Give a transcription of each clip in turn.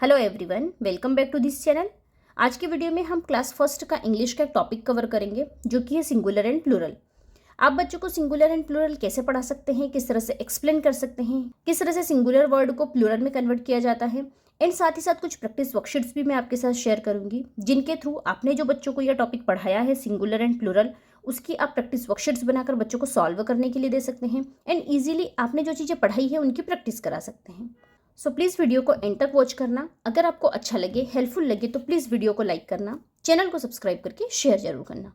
Hello everyone, welcome back to this channel. आज की video में हम क्लास फर्स्ट का इंग्लिश का एक टॉपिक कवर करेंगे जो कि है सिंगुलर एंड प्लूरल। आप बच्चों को सिंगुलर एंड प्लूरल कैसे पढ़ा सकते हैं, किस तरह से एक्सप्लेन कर सकते हैं, किस तरह से सिंगुलर वर्ड को प्लूरल में कन्वर्ट किया जाता है, एंड साथ ही साथ कुछ प्रैक्टिस वर्कशीट्स भी मैं आपके साथ शेयर करूंगी जिनके थ्रू आपने जो बच्चों को यह टॉपिक पढ़ाया है सिंगुलर एंड प्लूरल, उसकी आप प्रैक्टिस वर्कशीट्स बनाकर बच्चों को सॉल्व करने के लिए दे सकते हैं एंड ईजिली आपने जो चीज़ें पढ़ाई है उनकी प्रैक्टिस करा सकते हैं। सो प्लीज़ वीडियो को एंड तक वॉच करना। अगर आपको अच्छा लगे, हेल्पफुल लगे तो प्लीज़ वीडियो को लाइक करना, चैनल को सब्सक्राइब करके शेयर जरूर करना।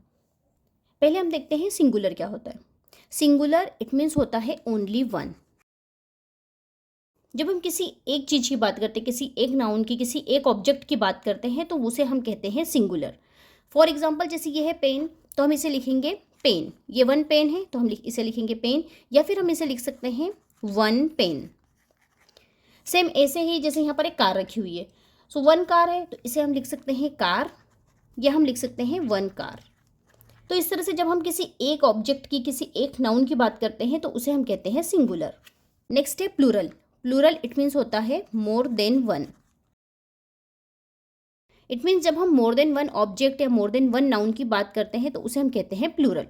पहले हम देखते हैं सिंगुलर क्या होता है। सिंगुलर इट मीन्स होता है ओनली वन। जब हम किसी एक चीज़ की बात करते हैं, किसी एक नाउन की, किसी एक ऑब्जेक्ट की बात करते हैं तो उसे हम कहते हैं सिंगुलर। फॉर एग्जाम्पल जैसे ये है पेन, तो हम इसे लिखेंगे पेन। ये वन पेन है तो हम इसे लिखेंगे पेन, या फिर हम इसे लिख सकते हैं वन पेन। सेम ऐसे ही जैसे यहाँ पर एक कार रखी हुई है, सो वन कार है तो इसे हम लिख सकते हैं कार, या हम लिख सकते हैं वन कार। तो इस तरह से जब हम किसी एक ऑब्जेक्ट की, किसी एक नाउन की बात करते हैं तो उसे हम कहते हैं सिंगुलर। नेक्स्ट है प्लूरल। प्लूरल इट मीन्स होता है मोर देन वन। इट मीन्स जब हम मोर देन वन ऑब्जेक्ट या मोर देन वन नाउन की बात करते हैं तो उसे हम कहते हैं प्लूरल।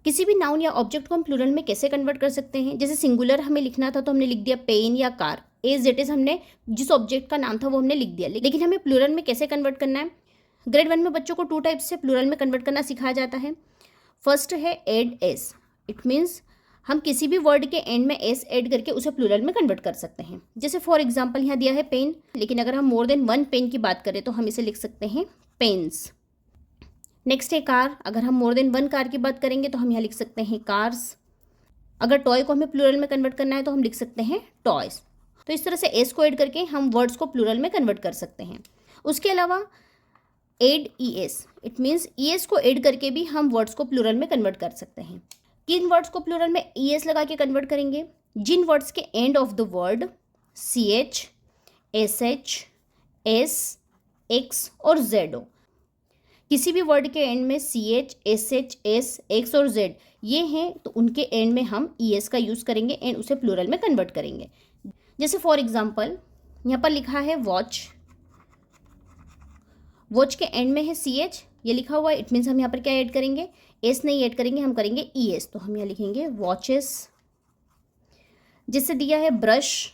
किसी भी नाउन या ऑब्जेक्ट को हम प्लूरल में कैसे कन्वर्ट कर सकते हैं, जैसे सिंगुलर हमें लिखना था तो हमने लिख दिया पेन या कार, एज इट इज हमने जिस ऑब्जेक्ट का नाम था वो हमने लिख दिया। लेकिन हमें प्लूरल में कैसे कन्वर्ट करना है, ग्रेड वन में बच्चों को टू टाइप्स से प्लूरल में कन्वर्ट करना सिखाया जाता है। फर्स्ट है एड एस। इट मीन्स हम किसी भी वर्ड के एंड में एस ऐड करके उसे प्लूरल में कन्वर्ट कर सकते हैं। जैसे फॉर एग्जाम्पल यहाँ दिया है पेन, लेकिन अगर हम मोर देन वन पेन की बात करें तो हम इसे लिख सकते हैं पेन्स। नेक्स्ट है कार। अगर हम मोर देन वन कार की बात करेंगे तो हम यहाँ लिख सकते हैं कार्स। अगर टॉय को हमें प्लूरल में कन्वर्ट करना है तो हम लिख सकते हैं टॉयज। तो इस तरह से एस को ऐड करके हम वर्ड्स को प्लूरल में कन्वर्ट कर सकते हैं। उसके अलावा add E S. It means E S को ऐड करके भी हम वर्ड्स को प्लूरल में कन्वर्ट कर सकते हैं। किन वर्ड्स को प्लूरल में ई एस लगा के कन्वर्ट करेंगे, जिन वर्ड्स के end of the word C H, S H, S, X और जेड हो। किसी भी वर्ड के एंड में C H, S H, S, X और जेड ये हैं तो उनके एंड में हम ई एस का यूज़ करेंगे एंड उसे प्लूरल में कन्वर्ट करेंगे। जैसे फॉर एग्जांपल यहाँ पर लिखा है वॉच। वॉच के एंड में है सी एच, ये लिखा हुआ है। इट मीन्स हम यहाँ पर क्या ऐड करेंगे, एस नहीं ऐड करेंगे, हम करेंगे ई एस। तो हम यहाँ लिखेंगे वॉचेस। जिससे दिया है ब्रश,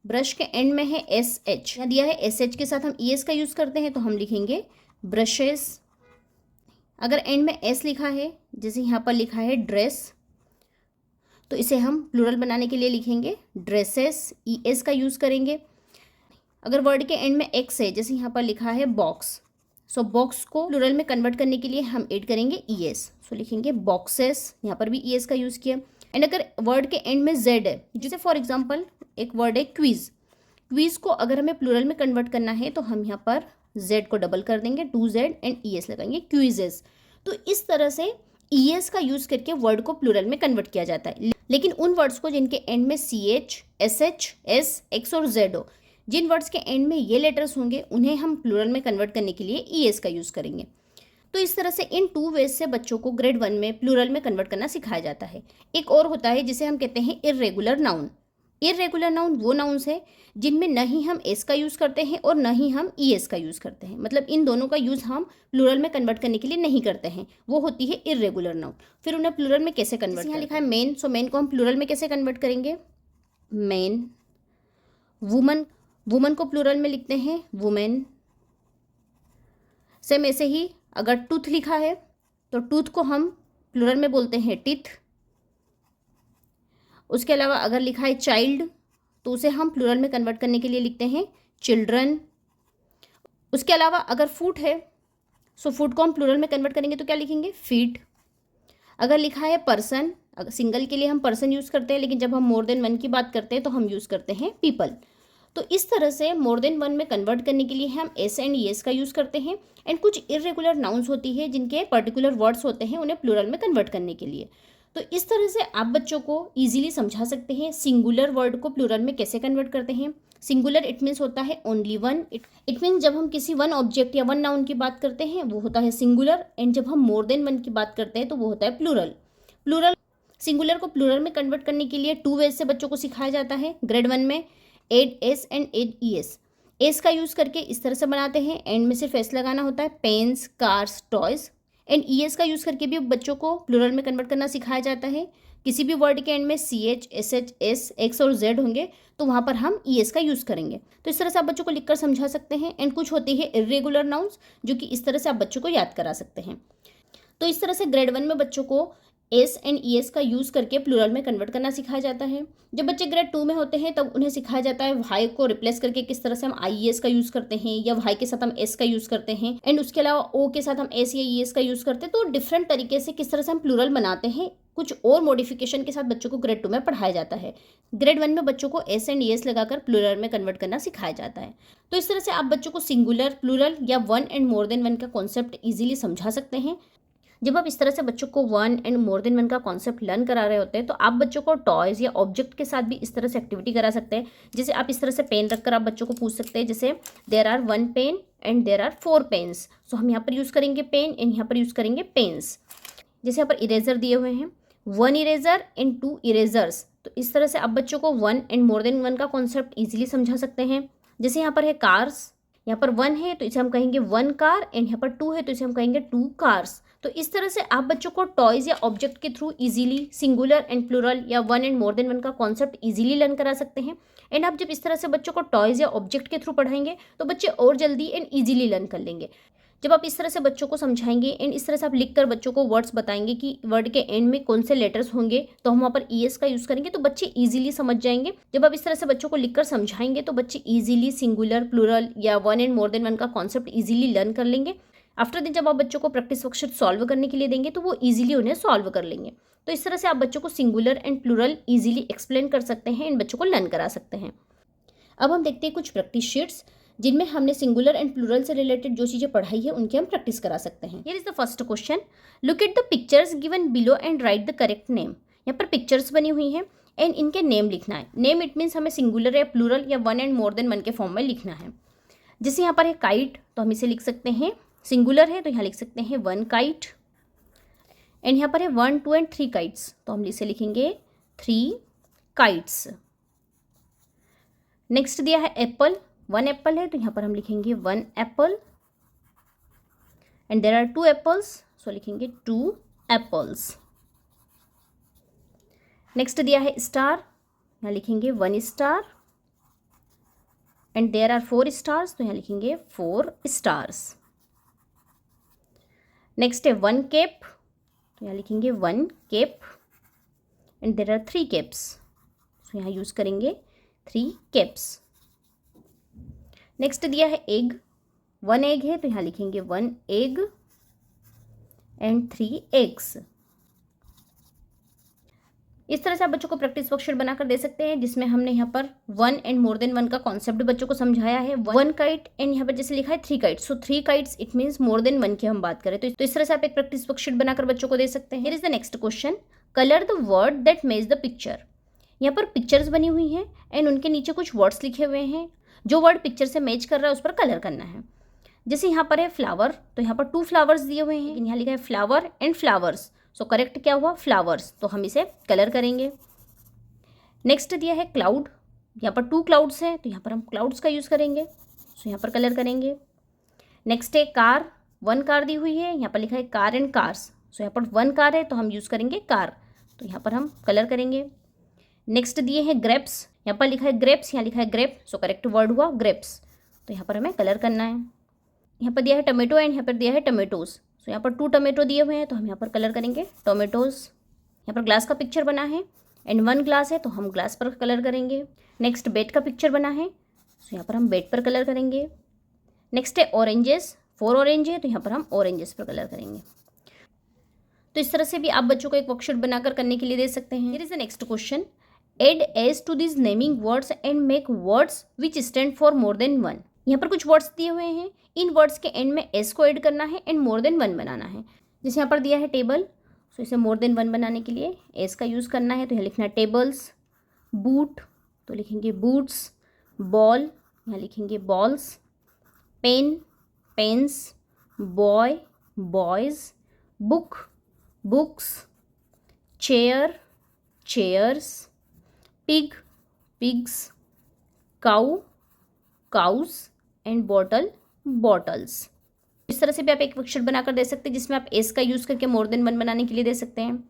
ब्रश के एंड में है एस एच, यहाँ दिया है एस एच के साथ हम ई एस का यूज़ करते हैं तो हम लिखेंगे ब्रशेस। अगर एंड में एस लिखा है, जैसे यहाँ पर लिखा है ड्रेस, तो इसे हम प्लूरल बनाने के लिए लिखेंगे ड्रेसेस, ई एस का यूज़ करेंगे। अगर वर्ड के एंड में एक्स है, जैसे यहाँ पर लिखा है बॉक्स, सो बॉक्स को प्लूरल में कन्वर्ट करने के लिए हम ऐड करेंगे ई एस, सो लिखेंगे बॉक्सेस। यहाँ पर भी ई एस का यूज़ किया। एंड अगर वर्ड के एंड में जेड है, जैसे फॉर एग्जाम्पल एक वर्ड है क्विज। क्विज को अगर हमें प्लूरल में कन्वर्ट करना है तो हम यहाँ पर z को डबल कर देंगे, 2z एंड es लगाएंगे क्विजेस। तो इस तरह से es का यूज़ करके वर्ड को प्लूरल में कन्वर्ट किया जाता है। लेकिन उन वर्ड्स को जिनके एंड में ch, sh, s, x और z हो, जिन वर्ड्स के एंड में ये लेटर्स होंगे उन्हें हम प्लूरल में कन्वर्ट करने के लिए es का यूज़ करेंगे। तो इस तरह से इन टू वेज से बच्चों को ग्रेड वन में प्लूरल में कन्वर्ट करना सिखाया जाता है। एक और होता है जिसे हम कहते हैं इर्रेगुलर नाउन। इर्रेगुलर नाउन वो नाउन्स है जिनमें न ही हम एस का यूज़ करते हैं और न ही हम ई एस का यूज़ करते हैं, मतलब इन दोनों का यूज़ हम प्लूरल में कन्वर्ट करने के लिए नहीं करते हैं, वो होती है इर्रेगुलर नाउन। फिर उन्हें प्लूरल में कैसे कन्वर्ट, यहाँ लिखा है मेन, सो मेन को हम प्लूरल में कैसे कन्वर्ट करेंगे, मेन। वुमन, वुमन को प्लूरल में लिखते हैं वुमेन। सेम ऐसे ही अगर टूथ लिखा है तो टूथ को हम प्लूरल में बोलते हैं टीथ। उसके अलावा अगर लिखा है चाइल्ड तो उसे हम प्लूरल में कन्वर्ट करने के लिए लिखते हैं चिल्ड्रन। उसके अलावा अगर फूट है, सो फूट को हम प्लूरल में कन्वर्ट करेंगे तो क्या लिखेंगे, फीट। अगर लिखा है पर्सन, अगर सिंगल के लिए हम पर्सन यूज़ करते हैं, लेकिन जब हम मोर देन वन की बात करते हैं तो हम यूज़ करते हैं पीपल। तो इस तरह से मोर देन वन में कन्वर्ट करने के लिए हम एस एंड एस का यूज़ करते हैं। एंड कुछ इर्रेगुलर नाउन्स होती है जिनके पर्टिकुलर वर्ड्स होते हैं उन्हें प्लूरल में कन्वर्ट करने के लिए। तो इस तरह से आप बच्चों को ईजिली समझा सकते हैं सिंगुलर वर्ड को प्लूरल में कैसे कन्वर्ट करते हैं। सिंगुलर इट मीन्स होता है ओनली वन। इट मीन्स जब हम किसी वन ऑब्जेक्ट या वन नाउन की बात करते हैं वो होता है सिंगुलर, एंड जब हम मोर देन वन की बात करते हैं तो वो होता है प्लूरल। प्लूरल, सिंगुलर को प्लूरल में कन्वर्ट करने के लिए टू वेज से बच्चों को सिखाया जाता है ग्रेड वन में, add S and add E S. S का यूज़ करके इस तरह से बनाते हैं, एंड में सिर्फ एस लगाना होता है, pens, cars, toys. And E S का यूज़ करके भी बच्चों को प्लूरल में कन्वर्ट करना सिखाया जाता है। किसी भी वर्ड के एंड में C H, S H, S, X और जेड होंगे तो वहाँ पर हम ई एस का यूज़ करेंगे। तो इस तरह से आप बच्चों को लिखकर समझा सकते हैं। एंड कुछ होती है इर्रेगुलर नाउन्स जो कि इस तरह से आप बच्चों को याद करा सकते हैं। तो इस तरह से ग्रेड 1 में बच्चों को एस एंड ई एस का यूज़ करके प्लूरल में कन्वर्ट करना सिखाया जाता है। जब बच्चे ग्रेड 2 में होते हैं तब उन्हें सिखाया जाता है वाई को रिप्लेस करके किस तरह से हम आई एस का यूज़ करते हैं, या वाई के साथ हम एस का यूज़ करते हैं, एंड उसके अलावा ओ के साथ हम एस या ई एस का यूज़ करते हैं। तो डिफरेंट तरीके से किस तरह से हम प्लूरल बनाते हैं, कुछ और मॉडिफिकेशन के साथ बच्चों को ग्रेड 2 में पढ़ाया जाता है। ग्रेड 1 में बच्चों को एस एंड ई एस लगाकर प्लूरल में कन्वर्ट करना सिखाया जाता है। तो इस तरह से आप बच्चों को सिंगुलर, प्लूरल या one and more than one का कॉन्सेप्ट ईजिली समझा सकते हैं। जब आप इस तरह से बच्चों को one and more than one का कॉन्सेप्ट लर्न करा रहे होते हैं तो आप बच्चों को टॉयज़ या ऑब्जेक्ट के साथ भी इस तरह से एक्टिविटी करा सकते हैं। जैसे आप इस तरह से पेन रखकर आप बच्चों को पूछ सकते हैं, जैसे there are 1 pen and there are 4 pens. So हम यहाँ पर यूज़ करेंगे पेन एंड यहाँ पर यूज़ करेंगे पेन्स। जैसे यहाँ पर इरेजर दिए हुए हैं, 1 इरेजर एंड 2 इरेजर्स। तो इस तरह से आप बच्चों को one and more than one का कॉन्सेप्ट ईजिली समझा सकते हैं। जैसे यहाँ पर है कार्स, यहाँ पर 1 है तो इसे हम कहेंगे 1 कार, एंड यहाँ पर 2 है तो इसे हम कहेंगे 2 कार्स। तो इस तरह से आप बच्चों को टॉयज़ या ऑब्जेक्ट के through easily singular and plural या one and more than one का कॉन्सेप्ट इजीली लर्न करा सकते हैं। एंड आप जब इस तरह से बच्चों को टॉयज़ या ऑब्जेक्ट के थ्रू पढ़ाएंगे तो बच्चे और जल्दी एंड ईजिली लर्न कर लेंगे। जब आप इस तरह से बच्चों को समझाएंगे एंड इस तरह से आप लिख कर बच्चों को वर्ड्स बताएंगे कि वर्ड के एंड में कौन से लेटर्स होंगे, तो हम वहाँ पर ई एस का यूज़ करेंगे तो बच्चे ईजिली समझ जाएंगे। जब आप इस तरह से बच्चों को लिखकर समझाएंगे तो बच्चे ईजिली सिंगुलर, प्लूरल या one and more than one का कॉन्सेप्ट ईजिली लर्न कर लेंगे। आफ्टर दिन जब आप बच्चों को प्रैक्टिस वर्कशीट सॉल्व करने के लिए देंगे तो वो ईजिली उन्हें सॉल्व कर लेंगे। तो इस तरह से आप बच्चों को singular and plural easily explain कर सकते हैं एंड बच्चों को लर्न करा सकते हैं। अब हम देखते हैं कुछ प्रैक्टिस शीट्स जिनमें हमने सिंगुलर एंड प्लूरल से रिलेटेड जो चीज़ें पढ़ाई है उनकी हम प्रैक्टिस करा सकते हैं। Here is the first question, look at the pictures given below and right the correct name. यहाँ पर पिक्चर्स बनी हुई हैं एंड इनके नेम लिखना है। नेम इट मीन्स हमें सिंगुलर या प्लूरल या one and more than one के फॉर्म में लिखना है। जैसे यहाँ पर है काइट, तो हम इसे लिख सकते हैं, सिंगुलर है तो यहाँ लिख सकते हैं 1 काइट। एंड यहाँ पर है 1, 2 एंड 3 काइट्स, तो हम इसे लिखेंगे 3 काइट्स। नेक्स्ट दिया है एप्पल, 1 एप्पल है तो यहाँ पर हम लिखेंगे 1 apple. And there are 2 apples, so लिखेंगे 2 एप्पल्स। नेक्स्ट दिया है स्टार, यहाँ लिखेंगे 1 star. And there are 4 stars, तो यहाँ लिखेंगे 4 स्टार्स। नेक्स्ट है 1 केप, तो यहाँ लिखेंगे 1 cap. And there are 3 caps, तो यहाँ यूज़ करेंगे 3 केप्स। नेक्स्ट दिया है एग, 1 एग है तो यहाँ लिखेंगे 1 एग एंड 3 एग्स। इस तरह से आप बच्चों को प्रैक्टिस वर्कशीट बनाकर दे सकते हैं जिसमें हमने यहाँ पर one and more than one का कॉन्सेप्ट बच्चों को समझाया है। 1 काइट एंड यहाँ पर जैसे लिखा है 3 kites, so 3 kites it means more than one की हम बात करें तो इस तरह से आप एक प्रैक्टिस वर्कशीट बनाकर बच्चों को दे सकते हैं। Here is the next question, colour the word that match the picture. यहाँ पर पिक्चर्स बनी हुई हैं एंड उनके नीचे कुछ वर्ड्स लिखे हुए हैं। जो वर्ड पिक्चर से मैच कर रहा है उस पर कलर करना है। जैसे यहाँ पर है फ्लावर, तो यहाँ पर 2 फ्लावर्स दिए हुए हैं, यहाँ लिखा है flower and flowers, so correct क्या हुआ फ्लावर्स, तो हम इसे कलर करेंगे। नेक्स्ट दिया है क्लाउड, यहाँ पर 2 क्लाउड्स हैं तो यहाँ पर हम क्लाउड्स का यूज़ करेंगे, सो यहाँ पर कलर करेंगे। नेक्स्ट है कार, 1 कार दी हुई है, यहाँ पर लिखा है कार एंड कार्स, सो यहाँ पर 1 कार है तो हम यूज़ करेंगे कार, तो यहाँ पर हम कलर करेंगे। नेक्स्ट दिए हैं ग्रेप्स, यहाँ पर लिखा है ग्रेप्स, यहाँ लिखा है ग्रेप, सो करेक्ट वर्ड हुआ ग्रेप्स, तो यहाँ पर हमें कलर करना है। यहाँ पर दिया है टमेटो एंड यहाँ पर दिया है टमेटोज़, सो यहाँ पर 2 टमेटो दिए हुए हैं तो हम यहाँ पर कलर करेंगे टोमेटोज़। यहाँ पर ग्लास का पिक्चर बना है एंड 1 ग्लास है तो हम ग्लास पर कलर करेंगे। नेक्स्ट बेड का पिक्चर बना है, सो यहाँ पर हम बेड पर कलर करेंगे। नेक्स्ट है ऑरेंजेस, 4 ऑरेंज है तो यहाँ पर हम ऑरेंजेस पर कलर करेंगे। तो इस तरह से भी आप बच्चों को एक वर्कशीट बनाकर करने के लिए दे सकते हैं। Here is the next question, add S to this naming words and make words which stand for more than 1। यहाँ पर कुछ वर्ड्स दिए हुए हैं, इन वर्ड्स के एंड में एस को ऐड करना है एंड मोर देन 1 बनाना है। जैसे यहाँ पर दिया है टेबल, सो इसे मोर देन 1 बनाने के लिए एस का यूज़ करना है, तो यहाँ लिखना है टेबल्स। बूट, तो लिखेंगे बूट्स। बॉल, यहाँ लिखेंगे balls. Pen, pens. Boy, boys. Book, books. Chair, chairs. Pig, pigs. Cow, cows. And bottle, bottles. इस तरह से भी आप एक वर्कशीट बनाकर दे सकते हैं जिसमें आप एस का यूज़ करके मोर देन वन बनाने के लिए दे सकते हैं।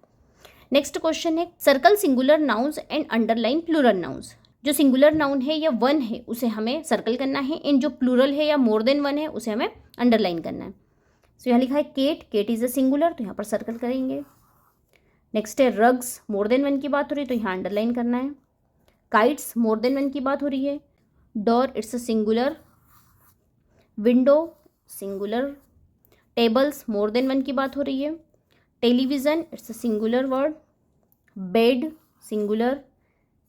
नेक्स्ट क्वेश्चन है circle singular nouns and underline plural nouns. जो सिंगुलर नाउन है या वन है उसे हमें सर्कल करना है, इन जो प्लूरल है या मोर देन वन है उसे हमें अंडरलाइन करना है। सो यहाँ लिखा है cat, cat is a singular, तो यहाँ पर सर्कल करेंगे। नेक्स्ट है रग्स, मोर देन वन की बात हो रही है तो यहाँ अंडरलाइन करना है। काइट्स, मोर देन वन की बात हो रही है। Door, it's a singular. Window, singular. Tables, more than one की बात हो रही है। Television, it's a singular word. Bed, singular.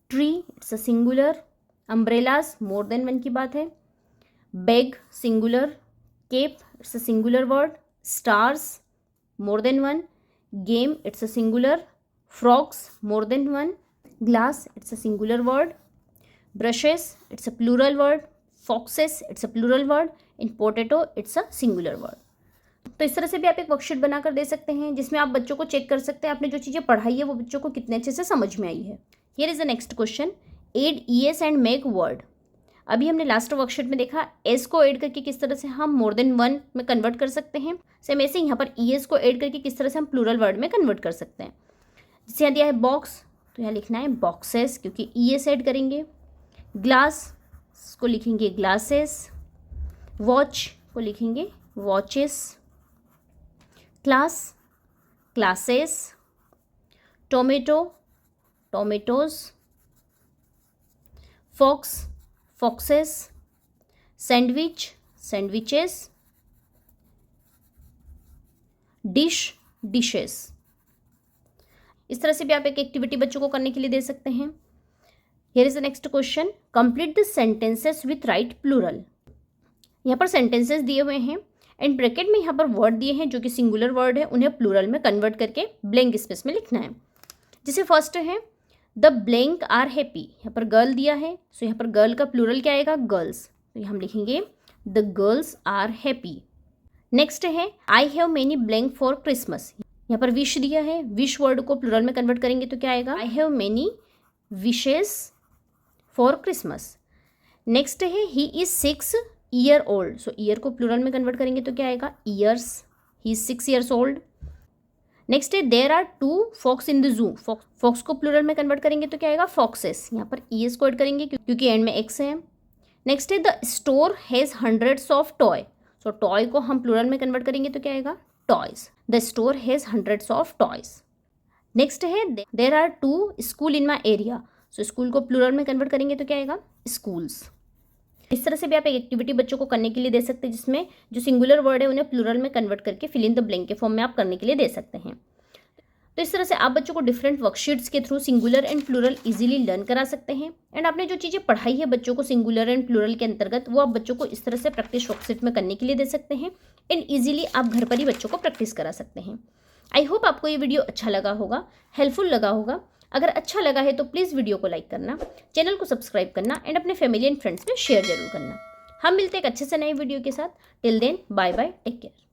Tree, it's a singular. Umbrellas, more than one की बात है। Bag, singular. Cape, it's a singular word. Stars, more than one. Game, it's a singular. Frocks, more than one. Glass, it's a singular word. Brushes, it's a plural word. Foxes, it's a plural word. In potato, it's a singular word. तो इस तरह से भी आप एक worksheet बनाकर दे सकते हैं जिसमें आप बच्चों को चेक कर सकते हैं आपने जो चीज़ें पढ़ाई है वो बच्चों को कितने अच्छे से समझ में आई है। Here is the next question, add E S and make word. अभी हमने लास्ट वर्कशीट में देखा एस को ऐड करके किस तरह से हम मोर देन वन में कन्वर्ट कर सकते हैं। सेम ऐसे यहाँ पर ईएस को ऐड करके किस तरह से हम प्लूरल वर्ड में कन्वर्ट कर सकते हैं। जैसे यहाँ दिया है बॉक्स, तो यहाँ लिखना है बॉक्सेस क्योंकि ईएस ऐड करेंगे। ग्लास को लिखेंगे ग्लासेस। वॉच को लिखेंगे watches. Class, classes. Tomato, tomatoes. Fox, foxes. Sandwich, sandwiches. Dish, dishes. इस तरह से भी आप एक एक्टिविटी बच्चों को करने के लिए दे सकते हैं। Here is the next question, complete the sentences with right plural. यहाँ पर सेंटेंसेस दिए हुए हैं एंड ब्रैकेट में यहाँ पर वर्ड दिए हैं जो कि सिंगुलर वर्ड है, उन्हें प्लूरल में कन्वर्ट करके ब्लैंक स्पेस में लिखना है। जैसे फर्स्ट है द ब्लैंक आर हैप्पी, यहाँ पर गर्ल दिया है सो यहाँ पर गर्ल का प्लूरल क्या आएगा गर्ल्स, तो हम लिखेंगे the girls are happy. Next है I have many blank for Christmas, यहाँ पर विश दिया है, विश वर्ड को प्लूरल में कन्वर्ट करेंगे तो क्या आएगा I have many wishes for Christmas. Next है he is 6 year old, so year को प्लूरल में कन्वर्ट करेंगे तो क्या आएगा years, he is 6 years old. Next है there are 2 fox in the zoo, fox को प्लूरल में कन्वर्ट करेंगे तो क्या आएगा फॉक्सेस, यहाँ पर ईएस को ऐड करेंगे क्योंकि एंड में एक्स है। नेक्स्ट है the store has hundreds of toy, so toy को हम प्लूरल में कन्वर्ट करेंगे तो क्या आएगा toys, the store has hundreds of toys. Next है there are 2 school in my area, so school को प्लूरल में कन्वर्ट करेंगे तो क्या आएगा स्कूल्स। इस तरह से भी आप एक एक्टिविटी बच्चों को करने के लिए दे सकते हैं जिसमें जो सिंगुलर वर्ड है उन्हें प्लूरल में कन्वर्ट करके फिल इन द ब्लैंक के फॉर्म में आप करने के लिए दे सकते हैं। तो इस तरह से आप बच्चों को डिफरेंट वर्कशीट्स के through singular and plural easily learn करा सकते हैं एंड आपने जो चीज़ें पढ़ाई है बच्चों को सिंगुलर एंड प्लूरल के अंतर्गत वो आप बच्चों को इस तरह से प्रैक्टिस वर्कशीट में करने के लिए दे सकते हैं एंड ईजिली आप घर पर ही बच्चों को प्रैक्टिस करा सकते हैं। आई होप आपको ये वीडियो अच्छा लगा होगा, हेल्पफुल लगा होगा। अगर अच्छा लगा है तो प्लीज़ वीडियो को लाइक करना, चैनल को सब्सक्राइब करना एंड अपने फैमिली एंड फ्रेंड्स में शेयर जरूर करना। हम मिलते हैं एक अच्छे से नए वीडियो के साथ। Till then bye bye, take care.